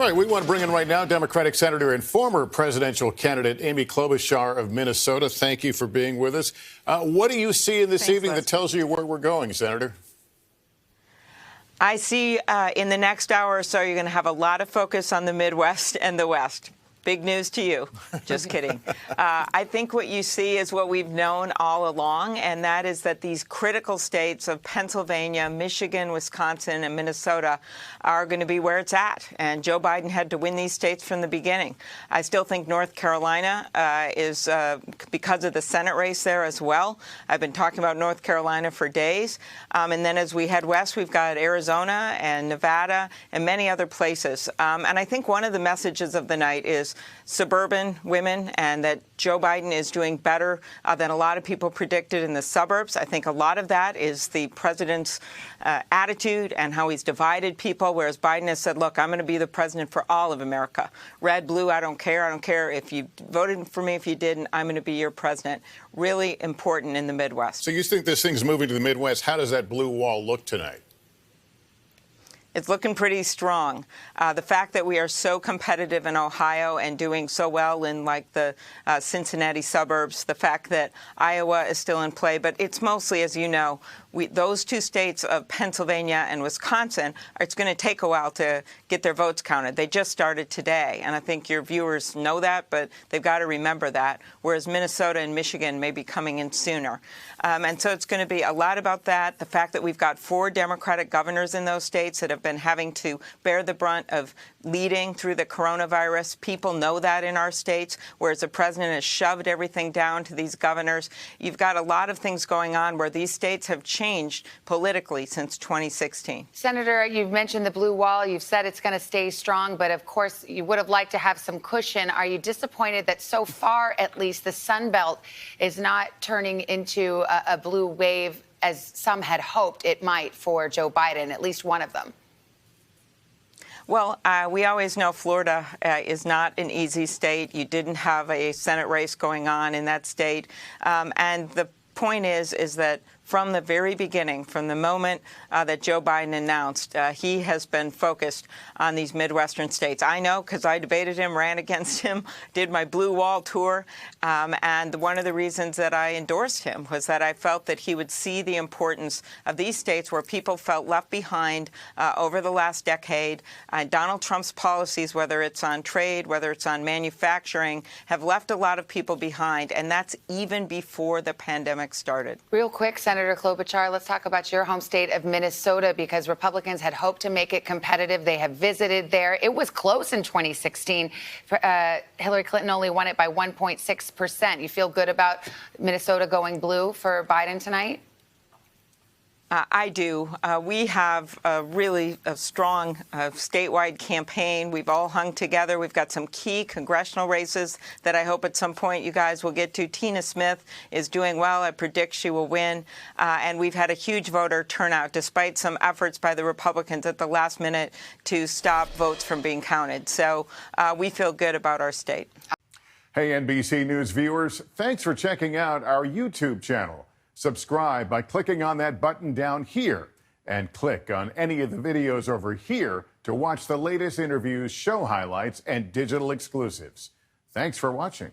All right, we want to bring in right now Democratic Senator and former presidential candidate Amy Klobuchar of Minnesota. Thank you for being with us. What do you see in this evening that tells you where we're going, Senator? I see in the next hour or so, you're going to have a lot of focus on the Midwest and the West. Big news to you. Just kidding. I think what you see is what we've known all along, and that is that these critical states of Pennsylvania, Michigan, Wisconsin, and Minnesota are going to be where it's at. And Joe Biden had to win these states from the beginning. I still think North Carolina is because of the Senate race there as well. I've been talking about North Carolina for days. And then as we head west, we've got Arizona and Nevada and many other places. And I think one of the messages of the night is suburban women, and that Joe Biden is doing better than a lot of people predicted in the suburbs. I think a lot of that is the president's attitude and how he's divided people, whereas Biden has said, look, I'm going to be the president for all of America. Red, blue, I don't care. I don't care if you voted for me, if you didn't, I'm going to be your president. Really important in the Midwest. So you think this thing's moving to the Midwest. How does that blue wall look tonight? It's looking pretty strong. The fact that we are so competitive in Ohio and doing so well in like the Cincinnati suburbs, the fact that Iowa is still in play, but it's mostly, as you know, those two states of Pennsylvania and Wisconsin, it's going to take a while to get their votes counted. They just started today, and I think your viewers know that, but they've got to remember that, whereas Minnesota and Michigan may be coming in sooner. And so it's going to be a lot about that. The fact that we've got 4 Democratic governors in those states that have been having to bear the brunt of leading through the coronavirus. People know that in our states, whereas the president has shoved everything down to these governors. You've got a lot of things going on where these states have changed politically since 2016. Senator, you've mentioned the blue wall. You've said it's going to stay strong, but of course you would have liked to have some cushion. Are you disappointed that so far, at least, the Sun Belt is not turning into a blue wave as some had hoped it might for Joe Biden, at least one of them? Well, we always know Florida is not an easy state. You didn't have a Senate race going on in that state. And the point is that from the very beginning, from the moment that Joe Biden announced, he has been focused on these Midwestern states. I know because I debated him, ran against him, did my Blue Wall tour. And one of the reasons that I endorsed him was that I felt that he would see the importance of these states where people felt left behind over the last decade. Donald Trump's policies, whether it's on trade, whether it's on manufacturing, have left a lot of people behind. And that's even before the pandemic started. Real quick, Senator Klobuchar, let's talk about your home state of Minnesota, because Republicans had hoped to make it competitive. They have visited there. It was close in 2016. Hillary Clinton only won it by 1.6%. You feel good about Minnesota going blue for Biden tonight? I do. We have a really strong statewide campaign. We've all hung together. We've got some key congressional races that I hope at some point you guys will get to. Tina Smith is doing well. I predict she will win. And we've had a huge voter turnout, despite some efforts by the Republicans at the last minute to stop votes from being counted. So we feel good about our state. Hey, NBC News viewers, thanks for checking out our YouTube channel. Subscribe by clicking on that button down here and click on any of the videos over here to watch the latest interviews, show highlights, and digital exclusives. Thanks for watching.